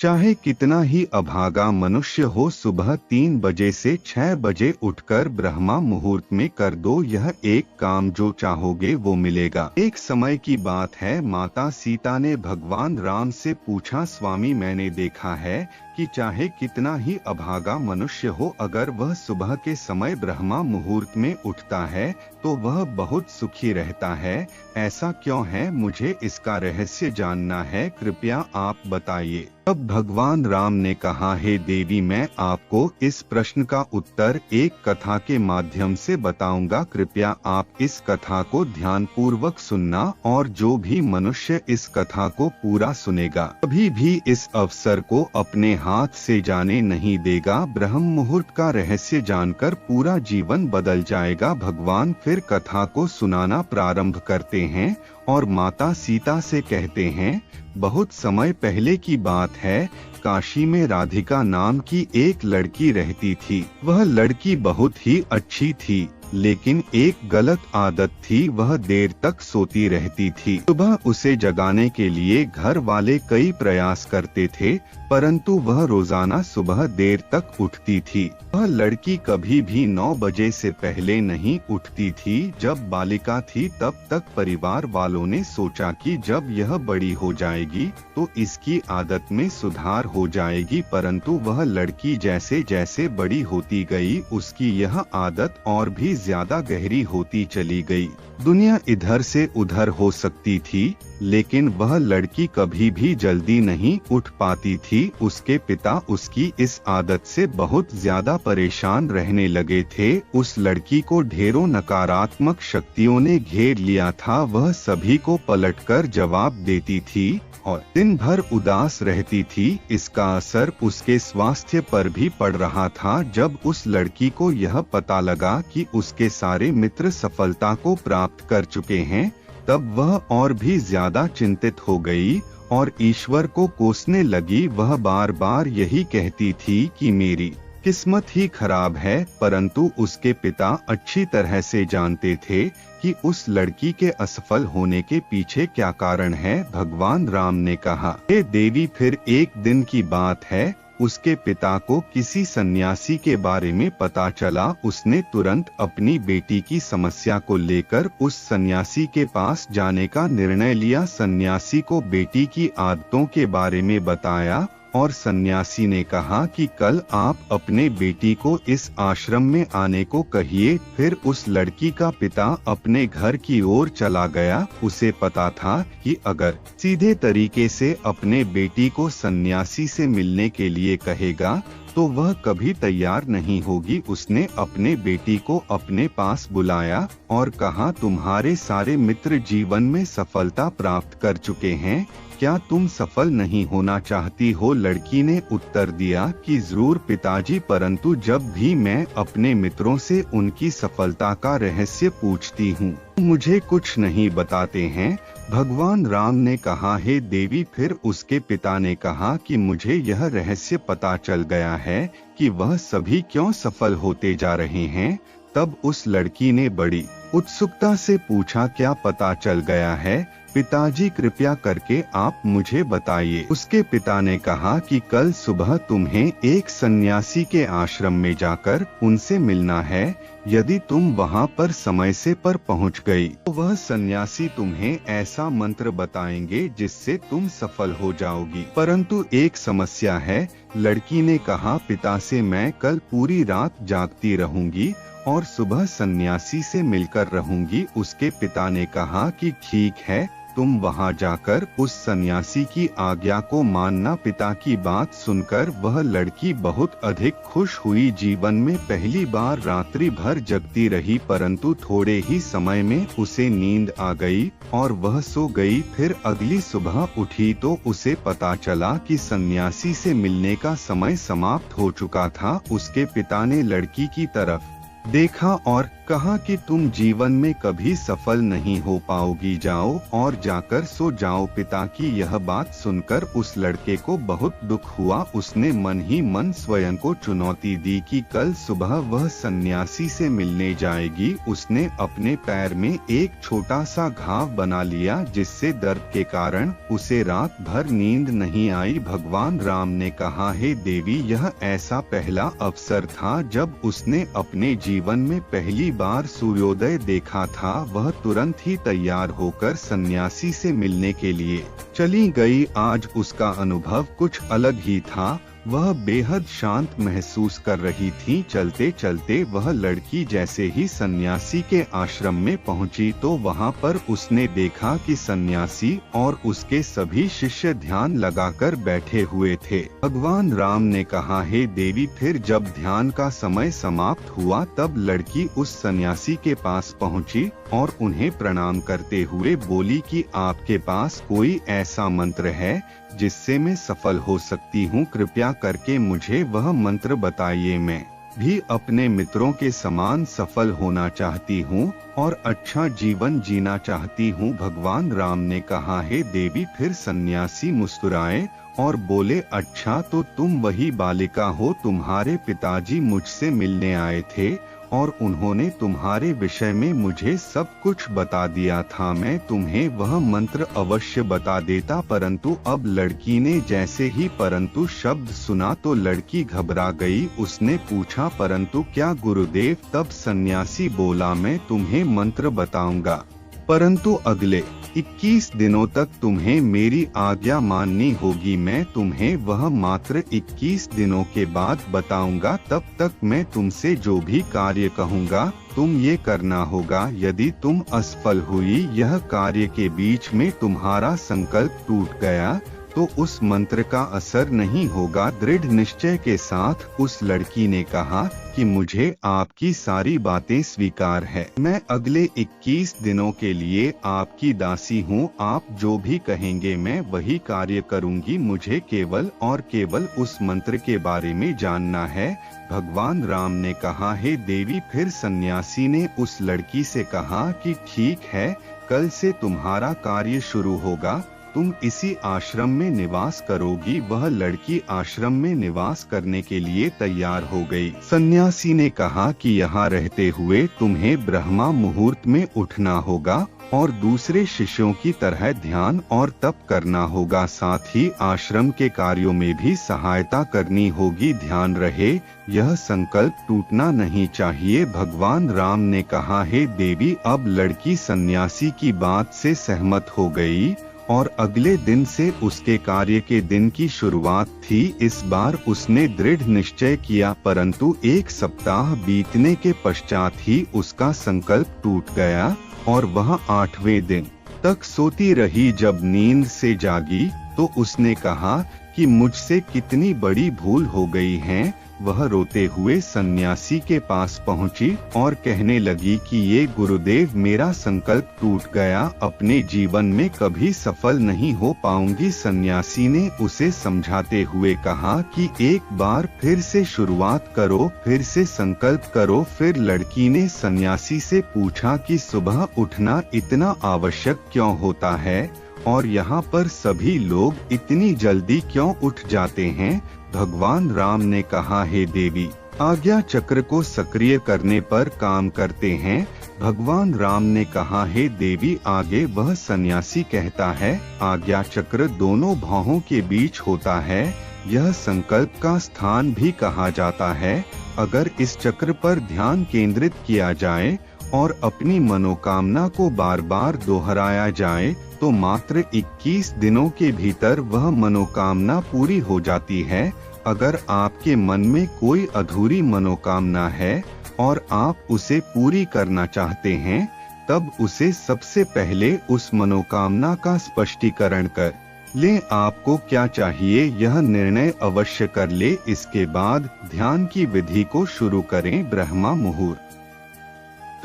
चाहे कितना ही अभागा मनुष्य हो, सुबह 3 बजे से 6 बजे उठकर ब्रह्मा मुहूर्त में कर दो यह एक काम, जो चाहोगे वो मिलेगा। एक समय की बात है, माता सीता ने भगवान राम से पूछा, स्वामी मैंने देखा है कि चाहे कितना ही अभागा मनुष्य हो, अगर वह सुबह के समय ब्रह्मा मुहूर्त में उठता है तो वह बहुत सुखी रहता है। ऐसा क्यों है? मुझे इसका रहस्य जानना है, कृपया आप बताइए। तब भगवान राम ने कहा, हे देवी, मैं आपको इस प्रश्न का उत्तर एक कथा के माध्यम से बताऊंगा। कृपया आप इस कथा को ध्यानपूर्वक सुनना, और जो भी मनुष्य इस कथा को पूरा सुनेगा कभी भी इस अवसर को अपने हाथ से जाने नहीं देगा। ब्रह्म मुहूर्त का रहस्य जानकर पूरा जीवन बदल जाएगा। भगवान फिर कथा को सुनाना प्रारंभ करते हैं और माता सीता से कहते हैं, बहुत समय पहले की बात है, काशी में राधिका नाम की एक लड़की रहती थी। वह लड़की बहुत ही अच्छी थी, लेकिन एक गलत आदत थी, वह देर तक सोती रहती थी। सुबह उसे जगाने के लिए घर वाले कई प्रयास करते थे, परंतु वह रोजाना सुबह देर तक उठती थी। वह लड़की कभी भी 9 बजे से पहले नहीं उठती थी। जब बालिका थी तब तक परिवार वालों ने सोचा कि जब यह बड़ी हो जाएगी तो इसकी आदत में सुधार हो जाएगी, परंतु वह लड़की जैसे जैसे बड़ी होती गई उसकी यह आदत और भी ज्यादा गहरी होती चली गई। दुनिया इधर से उधर हो सकती थी, लेकिन वह लड़की कभी भी जल्दी नहीं उठ पाती थी। उसके पिता उसकी इस आदत से बहुत ज्यादा परेशान रहने लगे थे। उस लड़की को ढेरों नकारात्मक शक्तियों ने घेर लिया था। वह सभी को पलटकर जवाब देती थी और दिन भर उदास रहती थी। इसका असर उसके स्वास्थ्य पर भी पड़ रहा था। जब उस लड़की को यह पता लगा कि उसके सारे मित्र सफलता को प्राप्त कर चुके हैं, तब वह और भी ज्यादा चिंतित हो गई और ईश्वर को कोसने लगी। वह बार बार यही कहती थी कि मेरी किस्मत ही खराब है, परंतु उसके पिता अच्छी तरह से जानते थे कि उस लड़की के असफल होने के पीछे क्या कारण है। भगवान राम ने कहा, हे देवी, फिर एक दिन की बात है, उसके पिता को किसी सन्यासी के बारे में पता चला। उसने तुरंत अपनी बेटी की समस्या को लेकर उस सन्यासी के पास जाने का निर्णय लिया। सन्यासी को बेटी की आदतों के बारे में बताया और सन्यासी ने कहा कि कल आप अपने बेटी को इस आश्रम में आने को कहिए। फिर उस लड़की का पिता अपने घर की ओर चला गया। उसे पता था कि अगर सीधे तरीके से अपने बेटी को सन्यासी से मिलने के लिए कहेगा तो वह कभी तैयार नहीं होगी। उसने अपने बेटी को अपने पास बुलाया और कहा, तुम्हारे सारे मित्र जीवन में सफलता प्राप्त कर चुके हैं, क्या तुम सफल नहीं होना चाहती हो? लड़की ने उत्तर दिया कि जरूर पिताजी, परंतु जब भी मैं अपने मित्रों से उनकी सफलता का रहस्य पूछती हूँ मुझे कुछ नहीं बताते हैं। भगवान राम ने कहा, हे देवी, फिर उसके पिता ने कहा कि मुझे यह रहस्य पता चल गया है कि वह सभी क्यों सफल होते जा रहे हैं। तब उस लड़की ने बड़ी उत्सुकता से पूछा, क्या पता चल गया है पिताजी? कृपया करके आप मुझे बताइए। उसके पिता ने कहा कि कल सुबह तुम्हें एक सन्यासी के आश्रम में जाकर उनसे मिलना है। यदि तुम वहां पर समय से पर पहुंच गई तो वह सन्यासी तुम्हें ऐसा मंत्र बताएंगे जिससे तुम सफल हो जाओगी। परंतु एक समस्या है, लड़की ने कहा, पिता से मैं कल पूरी रात जागती रहूंगी और सुबह सन्यासी से मिलकर रहूंगी। उसके पिता ने कहा कि ठीक है, तुम वहां जाकर उस सन्यासी की आज्ञा को मानना। पिता की बात सुनकर वह लड़की बहुत अधिक खुश हुई। जीवन में पहली बार रात्रि भर जगती रही, परंतु थोड़े ही समय में उसे नींद आ गई और वह सो गई। फिर अगली सुबह उठी तो उसे पता चला कि सन्यासी से मिलने का समय समाप्त हो चुका था। उसके पिता ने लड़की की तरफ देखा और कहा कि तुम जीवन में कभी सफल नहीं हो पाओगी, जाओ और जाकर सो जाओ। पिता की यह बात सुनकर उस लड़के को बहुत दुख हुआ। उसने मन ही मन स्वयं को चुनौती दी कि कल सुबह वह सन्यासी से मिलने जाएगी। उसने अपने पैर में एक छोटा सा घाव बना लिया, जिससे दर्द के कारण उसे रात भर नींद नहीं आई। भगवान राम ने कहा, हे देवी, यह ऐसा पहला अवसर था जब उसने अपने जीवन में पहली बार सूर्योदय देखा था। वह तुरंत ही तैयार होकर सन्यासी से मिलने के लिए चली गई। आज उसका अनुभव कुछ अलग ही था। वह बेहद शांत महसूस कर रही थी। चलते चलते वह लड़की जैसे ही सन्यासी के आश्रम में पहुंची तो वहां पर उसने देखा कि सन्यासी और उसके सभी शिष्य ध्यान लगाकर बैठे हुए थे। भगवान राम ने कहा, हे देवी, फिर जब ध्यान का समय समाप्त हुआ तब लड़की उस सन्यासी के पास पहुंची और उन्हें प्रणाम करते हुए बोली कि आपके पास कोई ऐसा मंत्र है जिससे मैं सफल हो सकती हूँ? कृपया करके मुझे वह मंत्र बताइए। मैं भी अपने मित्रों के समान सफल होना चाहती हूँ और अच्छा जीवन जीना चाहती हूँ। भगवान राम ने कहा, हे देवी। फिर सन्यासी मुस्कुराए और बोले, अच्छा तो तुम वही बालिका हो। तुम्हारे पिताजी मुझसे मिलने आए थे और उन्होंने तुम्हारे विषय में मुझे सब कुछ बता दिया था। मैं तुम्हें वह मंत्र अवश्य बता देता, परंतु अब लड़की ने जैसे ही परंतु शब्द सुना तो लड़की घबरा गई। उसने पूछा, परंतु क्या गुरुदेव? तब सन्यासी बोला, मैं तुम्हें मंत्र बताऊंगा, परंतु अगले 21 दिनों तक तुम्हें मेरी आज्ञा माननी होगी। मैं तुम्हें वह मात्र 21 दिनों के बाद बताऊंगा। तब तक मैं तुमसे जो भी कार्य कहूंगा तुम ये करना होगा। यदि तुम असफल हुई, यह कार्य के बीच में तुम्हारा संकल्प टूट गया, तो उस मंत्र का असर नहीं होगा। दृढ़ निश्चय के साथ उस लड़की ने कहा कि मुझे आपकी सारी बातें स्वीकार है। मैं अगले 21 दिनों के लिए आपकी दासी हूँ। आप जो भी कहेंगे मैं वही कार्य करूँगी। मुझे केवल और केवल उस मंत्र के बारे में जानना है। भगवान राम ने कहा, हे देवी। फिर सन्यासी ने उस लड़की से कहा कि ठीक है, कल से तुम्हारा कार्य शुरू होगा। तुम इसी आश्रम में निवास करोगी। वह लड़की आश्रम में निवास करने के लिए तैयार हो गई। सन्यासी ने कहा कि यहाँ रहते हुए तुम्हें ब्रह्मा मुहूर्त में उठना होगा और दूसरे शिष्यों की तरह ध्यान और तप करना होगा। साथ ही आश्रम के कार्यों में भी सहायता करनी होगी। ध्यान रहे, यह संकल्प टूटना नहीं चाहिए। भगवान राम ने कहा, हे देवी। अब लड़की सन्यासी की बात से सहमत हो गई और अगले दिन से उसके कार्य के दिन की शुरुआत थी। इस बार उसने दृढ़ निश्चय किया, परंतु 1 सप्ताह बीतने के पश्चात ही उसका संकल्प टूट गया और वह 8वें दिन तक सोती रही। जब नींद से जागी तो उसने कहा कि मुझसे कितनी बड़ी भूल हो गई है। वह रोते हुए सन्यासी के पास पहुंची और कहने लगी कि ये गुरुदेव, मेरा संकल्प टूट गया। अपने जीवन में कभी सफल नहीं हो पाऊंगी। सन्यासी ने उसे समझाते हुए कहा कि एक बार फिर से शुरुआत करो, फिर से संकल्प करो। फिर लड़की ने सन्यासी से पूछा कि सुबह उठना इतना आवश्यक क्यों होता है और यहाँ पर सभी लोग इतनी जल्दी क्यों उठ जाते हैं? भगवान राम ने कहा, हे देवी, आज्ञा चक्र को सक्रिय करने पर काम करते हैं। भगवान राम ने कहा, हे देवी। आगे वह सन्यासी कहता है, आज्ञा चक्र दोनों भौहों के बीच होता है। यह संकल्प का स्थान भी कहा जाता है। अगर इस चक्र पर ध्यान केंद्रित किया जाए और अपनी मनोकामना को बार बार दोहराया जाए तो मात्र 21 दिनों के भीतर वह मनोकामना पूरी हो जाती है। अगर आपके मन में कोई अधूरी मनोकामना है और आप उसे पूरी करना चाहते हैं, तब उसे सबसे पहले उस मनोकामना का स्पष्टीकरण कर ले। आपको क्या चाहिए यह निर्णय अवश्य कर ले। इसके बाद ध्यान की विधि को शुरू करें। ब्रह्मा मुहूर्त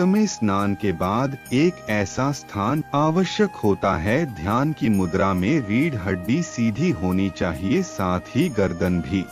में स्नान के बाद एक ऐसा स्थान आवश्यक होता है। ध्यान की मुद्रा में रीढ़ हड्डी सीधी होनी चाहिए, साथ ही गर्दन भी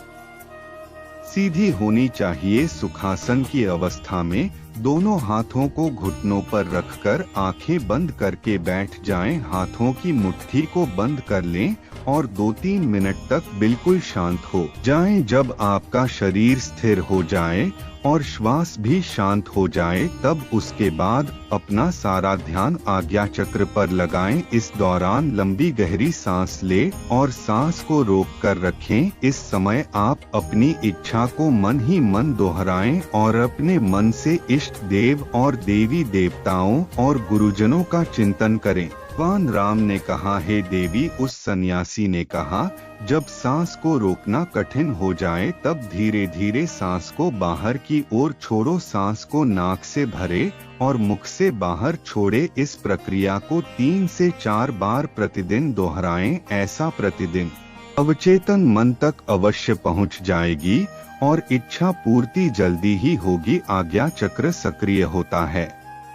सीधी होनी चाहिए। सुखासन की अवस्था में दोनों हाथों को घुटनों पर रखकर आंखें बंद करके बैठ जाएं। हाथों की मुट्ठी को बंद कर लें और 2-3 मिनट तक बिल्कुल शांत हो जाएं। जब आपका शरीर स्थिर हो जाए और श्वास भी शांत हो जाए, तब उसके बाद अपना सारा ध्यान आज्ञा चक्र पर लगाएं। इस दौरान लंबी गहरी सांस ले और सांस को रोक कर रखें। इस समय आप अपनी इच्छा को मन ही मन दोहराएं और अपने मन से इष्ट देव और देवी देवताओं और गुरुजनों का चिंतन करें। भगवान राम ने कहा, हे देवी, उस सन्यासी ने कहा, जब सांस को रोकना कठिन हो जाए तब धीरे धीरे सांस को बाहर की ओर छोड़ो। सांस को नाक से भरे और मुख से बाहर छोड़े। इस प्रक्रिया को 3 से 4 बार प्रतिदिन दोहराएं। ऐसा प्रतिदिन अवचेतन मन तक अवश्य पहुंच जाएगी और इच्छा पूर्ति जल्दी ही होगी। आज्ञा चक्र सक्रिय होता है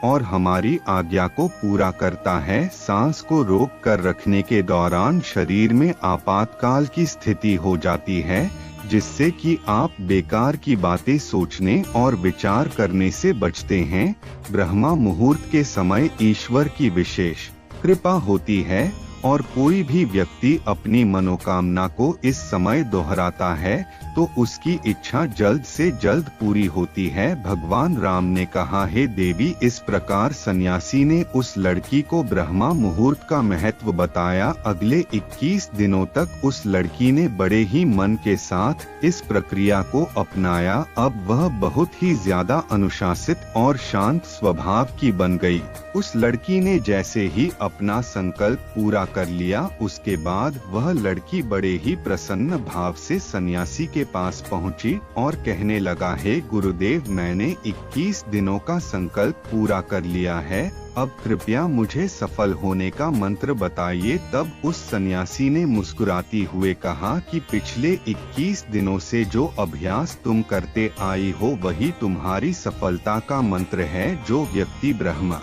और हमारी आज्ञा को पूरा करता है। सांस को रोक कर रखने के दौरान शरीर में आपातकाल की स्थिति हो जाती है, जिससे कि आप बेकार की बातें सोचने और विचार करने से बचते हैं। ब्रह्मा मुहूर्त के समय ईश्वर की विशेष कृपा होती है और कोई भी व्यक्ति अपनी मनोकामना को इस समय दोहराता है तो उसकी इच्छा जल्द से जल्द पूरी होती है। भगवान राम ने कहा, हे देवी, इस प्रकार सन्यासी ने उस लड़की को ब्रह्मा मुहूर्त का महत्व बताया। अगले 21 दिनों तक उस लड़की ने बड़े ही मन के साथ इस प्रक्रिया को अपनाया। अब वह बहुत ही ज्यादा अनुशासित और शांत स्वभाव की बन गई। उस लड़की ने जैसे ही अपना संकल्प पूरा कर लिया, उसके बाद वह लड़की बड़े ही प्रसन्न भाव से सन्यासी के पास पहुंची और कहने लगा, हे गुरुदेव, मैंने 21 दिनों का संकल्प पूरा कर लिया है, अब कृपया मुझे सफल होने का मंत्र बताइए। तब उस सन्यासी ने मुस्कुराती हुए कहा कि पिछले 21 दिनों से जो अभ्यास तुम करते आई हो वही तुम्हारी सफलता का मंत्र है। जो व्यक्ति ब्रह्मा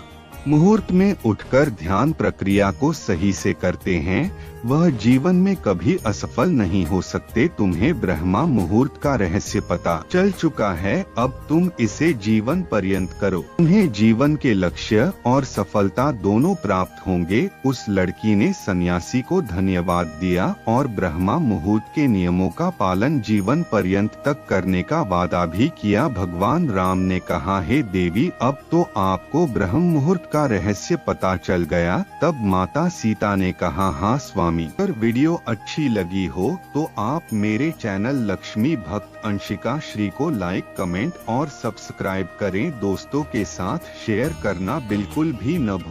मुहूर्त में उठकर ध्यान प्रक्रिया को सही से करते हैं वह जीवन में कभी असफल नहीं हो सकते। तुम्हें ब्रह्मा मुहूर्त का रहस्य पता चल चुका है, अब तुम इसे जीवन पर्यंत करो। तुम्हें जीवन के लक्ष्य और सफलता दोनों प्राप्त होंगे। उस लड़की ने सन्यासी को धन्यवाद दिया और ब्रह्मा मुहूर्त के नियमों का पालन जीवन पर्यंत तक करने का वादा भी किया। भगवान राम ने कहा, हे देवी, अब तो आपको ब्रह्म मुहूर्त का रहस्य पता चल गया। तब माता सीता ने कहा, हाँ स्वामी। अगर वीडियो अच्छी लगी हो तो आप मेरे चैनल लक्ष्मी भक्त अंशिका श्री को लाइक, कमेंट और सब्सक्राइब करें। दोस्तों के साथ शेयर करना बिल्कुल भी न भूलें।